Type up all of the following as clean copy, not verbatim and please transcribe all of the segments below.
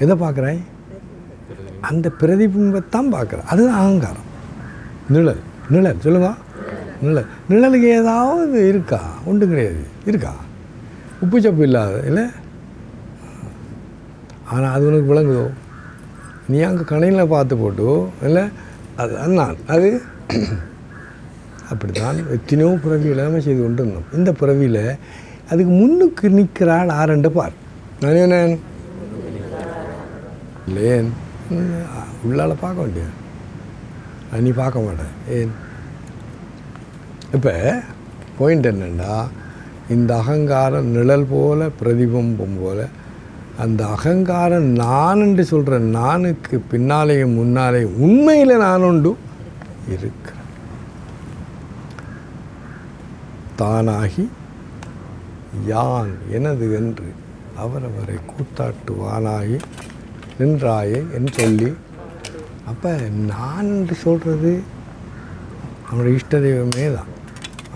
எதை பார்க்குறாய்? அந்த பிரதிபிம்பத்தான் பார்க்குற. அது அகங்காரம். நிழல் நிழல் சொல்லுங்க. நிழல் நிழலுக்கு ஏதாவது இருக்கா? ஒன்றும் கிடையாது. இருக்கா? உப்பு சப்பு இல்லாத இல்லை. ஆனால் அது உனக்கு விளங்குதோ? நீ அங்கே கணையில் பார்த்து போட்டோ இல்லை. அது நான் அது அப்படி தான் எத்தனையோ பிறவியில் நம்ம செய்து கொண்டு இருந்தோம். இந்த பிறவியில் அதுக்கு முன்னுக்கு நிற்கிறாள் ஆரண்டு பார். நான் என்ன இல்லையேன் உள்ளால் பார்க்க வேண்டிய நீ பார்க்க மாட்டேன். ஏன்? இப்போ பாயிண்ட் என்னென்னா, இந்த அகங்காரம் நிழல் போல் பிரதிபிம்பம் போல் அந்த அகங்காரம் நான் என்று சொல்கிற நானுக்கு பின்னாலேயும் முன்னாலேயும் உண்மையில் நான் உண்டு இருக்கிறேன். தானாகி யான் எனது என்று அவரவரை கூத்தாட்டுவானாகி நின்றாயே என்று சொல்லி, அப்போ நான் என்று சொல்கிறது நம்மளுடைய இஷ்ட தெய்வமே தான்.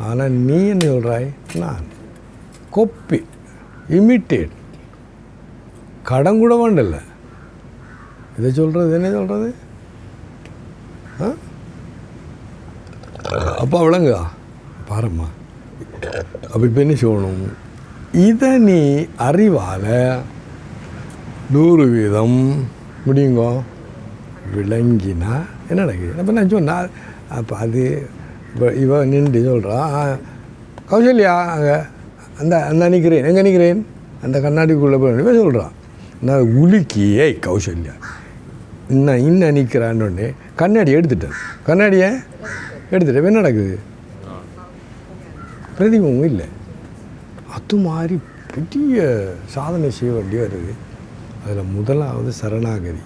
ஆனால் நீ என்ன சொல்கிறாய்? நான் கொப்பி இமிட்டேட் கடன் கூட வேண்டல. இதை சொல்கிறது என்ன சொல்கிறது? அப்பா விளங்குதா? பாரும்மா, அப்படி இப்போ என்ன சொல்லணும்? இதை நீ அறிவால் 100% முடியுங்கோ விளங்கினா என்ன நடக்குது? அப்போ நான் சொன்னால் அப்போ அது இப்போ இவ நின்று சொல்கிறா, கௌசல்யா அங்கே அந்த நிற்கிறேன், எங்கே நிற்கிறேன் அந்த கண்ணாடிக்குள்ளே போய் இவன் சொல்கிறான். நான் உலுக்கியே கௌசல்யா இன்னும் நிற்கிறான்னு கண்ணாடி எடுத்துட்டேன். கண்ணாடியை எடுத்துட்டேன். என்ன நடக்குது? பிரதிபமும் இல்லை. அது மாதிரி பெரிய சாதனை செய்ய வேண்டிய வருது. அதில் முதலாவது சரணாகதி.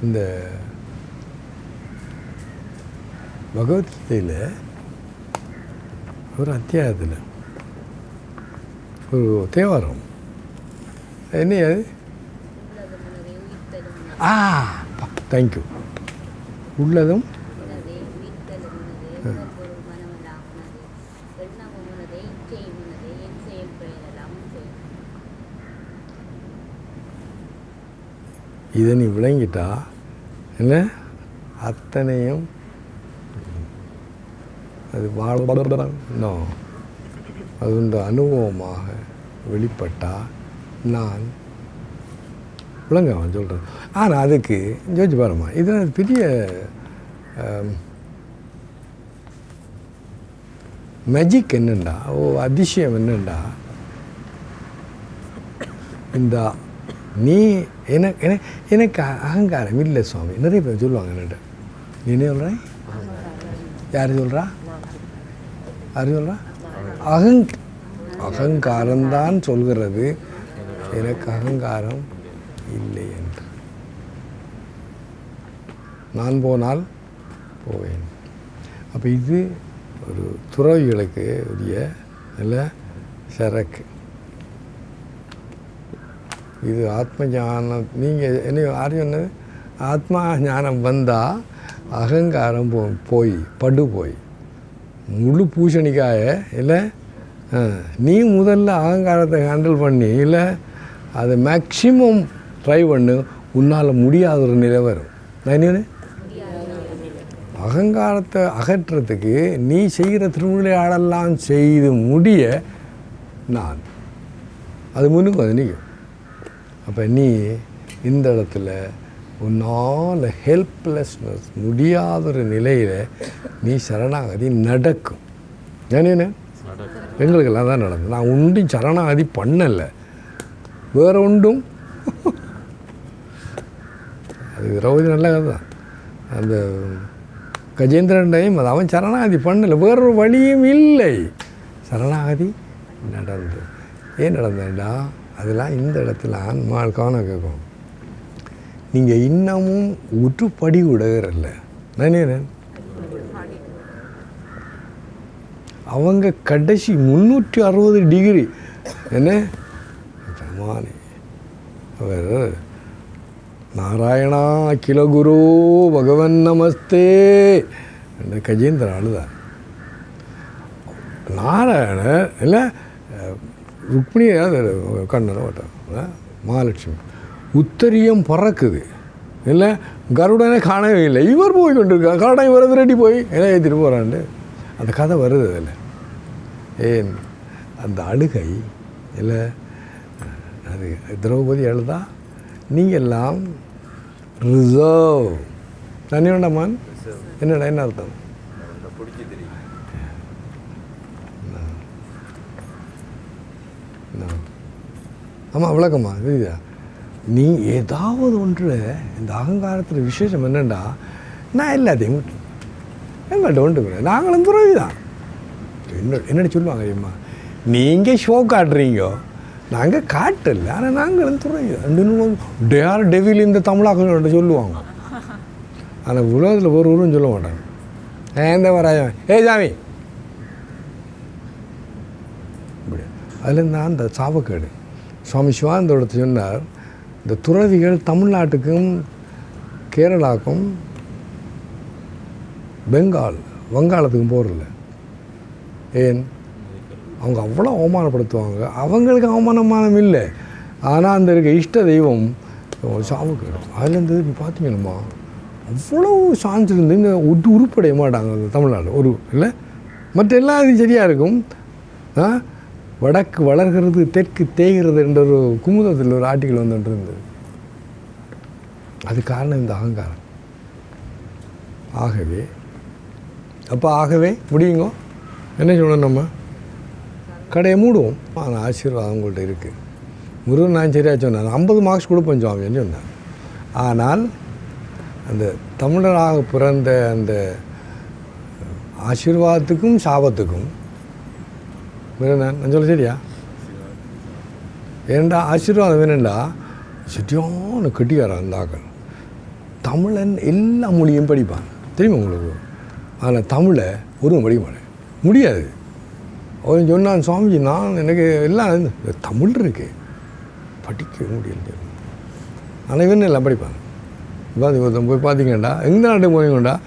இந்த பகவத்கீதையில் ஒரு அத்தியாயத்தில் ஒரு தேவாரம் என்ன அது? தேங்க்யூ. உள்ளதும் இதை நீ விளங்கிட்டா என்ன அத்தனையும் அது வாழணும். அது இந்த அனுபவமாக வெளிப்பட்டால் நான் விளங்க அவன் சொல்கிறேன். ஆனால் அதுக்கு ஜோதிச்சு பாருமா, இது பெரிய மேஜிக் என்னண்டா, அதிசயம் என்னண்டா, இந்த நீ எனக்கு அகங்காரம் இல்லை சுவாமி. நிறைய பேர் சொல்லுவாங்க என்னட்ட. நீ என்ன சொல்கிற? யார் சொல்கிறா? யார் சொல்கிறா? அகங்காரம்தான் சொல்கிறது எனக்கு அகங்காரம் இல்லை என்று. நான் போனால் போவேன். அப்போ இது ஒரு துறவிகளுக்கு உரிய நல்ல சரக்கு. இது ஆத்ம ஞானம். நீங்கள் என்ன யார் சொன்னது? ஆத்மா ஞானம் வந்தால் அகங்காரம் போய் முழு பூசணிக்காய இல்லை. நீ முதல்ல அகங்காரத்தை ஹேண்டில் பண்ணி இல்லை அதை மேக்சிமம் ட்ரை பண்ணு. உன்னால் முடியாத ஒரு நிலை வரும். நான் அகங்காரத்தை அகற்றுறதுக்கு நீ செய்கிற திருவிளையாடெல்லாம் செய்து முடிய நான் அது முன்னுக்கு வந்து நிற்கும். அப்போ நீ இந்த இடத்துல உன்னால் ஹெல்ப்லெஸ்னஸ் முடியாத ஒரு நிலையில் நீ சரணாகதி நடக்கும். ஏன்னு எங்களுக்கெல்லாம் தான் நடக்கும். நான் ஒன்றும் சரணாகதி பண்ணலை, வேறு ஒன்றும். அது திரௌபதி நல்ல கதை தான். அந்த கஜேந்திரன் டைம் அது அவன் சரணாகதி பண்ணலை, வேறொரு வழியும் இல்லை. சரணாகதி நடந்து ஏன் நடந்தேன்டா? அதெல்லாம் இந்த இடத்துல ஆன்மாள் கவனம் கேட்கும். நீங்கள் இன்னமும் ஒற்றுப்படி விடுகிறல்ல. நான் அவங்க கடைசி 360 டிகிரி என்ன பிரமாணி. அவர் நாராயணா அகில குரு பகவன் நமஸ்தே அந்த கஜேந்திர ஆளுதான். நாராயணர் இல்லை ருக்மிணியாவது கண்ணனை ஓட்ட மகாலட்சுமி உத்தரியம் பறக்குது இல்லை கருடனை காணவே இல்லை, இவர் போய் கொண்டிருக்கார், கருடன் இவரை விரட்டி போய் எல்லாம் ஏற்றிட்டு போகிறாண்டு அந்த கதை வருது அதில். ஏன் அந்த அழுகை இல்லை அது திரௌபதி அழுதா நீங்கள் எல்லாம் ரிசர்வ் தண்ணி வேண்டாமான் என்னடா என்ன அர்த்தம்? ஆமாம் விளக்கம்மா இதுதா. நீ ஏதாவது ஒன்று இந்த அகங்காரத்தில் விசேஷம் என்னென்னா நான் எல்லாத்தையும் விட்டு எங்கள்கிட்ட ஒன்று நாங்களும் துறவி தான் என்னடி சொல்லுவாங்க ஐயம்மா, நீங்கள் ஷோ காட்டுறீங்க நாங்கள் காட்டல, ஆனால் நாங்களும் துறவி தான் டேர் டெவில் இந்த தமிழாக்க சொல்லுவாங்க. ஆனால் உலகத்தில் ஒரு ஊரும் சொல்ல மாட்டாங்க. எந்த வராயன் சாமி இப்படி அதுலேருந்து தான் அந்த சாபக்கேடு சுவாமி சிவானந்தோடத்தை சொன்னார். இந்த துறவிகள் தமிழ்நாட்டுக்கும் கேரளாவுக்கும் வங்காளத்துக்கும் போகிறதில்ல. ஏன் அவங்க அவ்வளோ அவமானப்படுத்துவாங்க, அவங்களுக்கு அவமானமானம் இல்லை, ஆனால் அந்த இருக்க இஷ்ட தெய்வம் சாபக்கேடு. அதுலேருந்து இப்போ பார்த்தீங்கன்னம்மா அவ்வளோ சான்ஸ் இருந்து இந்த உருப்படைய மாட்டாங்க அந்த தமிழ்நாடு ஒரு இல்லை. மற்ற எல்லாம் இது சரியாக இருக்கும். வடக்கு வளர்கிறது தெற்கு தேய்கிறது என்ற ஒரு குமுதத்தில் ஒரு ஆர்டிக்கல் வந்துட்டு இருந்தது. அது காரணம் இந்த அகங்காரம். ஆகவே முடியுங்க என்ன சொல்லணும், நம்ம கடையை மூடுவோம். ஆனால் ஆசீர்வாதம் உங்கள்கிட்ட இருக்குது. முருகன் நான் சரியாக சொன்னார், 50 மார்க்ஸ் கொடுப்பேன் சுவாமின்னு சொன்னார். ஆனால் அந்த தமிழராக பிறந்த அந்த ஆசீர்வாதத்துக்கும் சாபத்துக்கும் நான் சொல்ல சரியா? ஏன்டா ஆசீர்வாதம் வேணுண்டா சரியான கெட்டிக்காரன் அந்த ஆக்கள். தமிழன் எல்லா மொழியும் படிப்பான் தெரியுமா உங்களுக்கு, ஆனால் தமிழை ஒருவன் படிக்க மாட்டேன் முடியாது. அவன் சொன்னான், சுவாமிஜி நான் எனக்கு எல்லாம் தமிழ் இருக்கு படிக்க முடியல, ஆனால் இவன் எல்லாம் படிப்பான். இப்போ போய் பார்த்தீங்கண்டா எந்த நாட்டுக்கு போனீங்கண்டா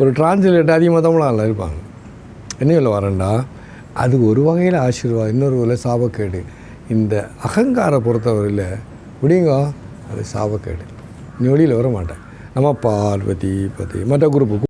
ஒரு டிரான்ஸ்லேட் அதிகமாக தமிழால் இருப்பாங்க. என்ன சொல்ல வரேன்டா, அது ஒரு வகையில் ஆசீர்வாதம், இன்னொரு வகையில் சாபக்கேடு. இந்த அகங்கார பொறுத்தவரையில் முடியுங்க அது சாபக்கேடு. நீ வெளியில் வர மாட்டேன். நம்ம பார்வதி பற்றி மற்ற குரூப்பு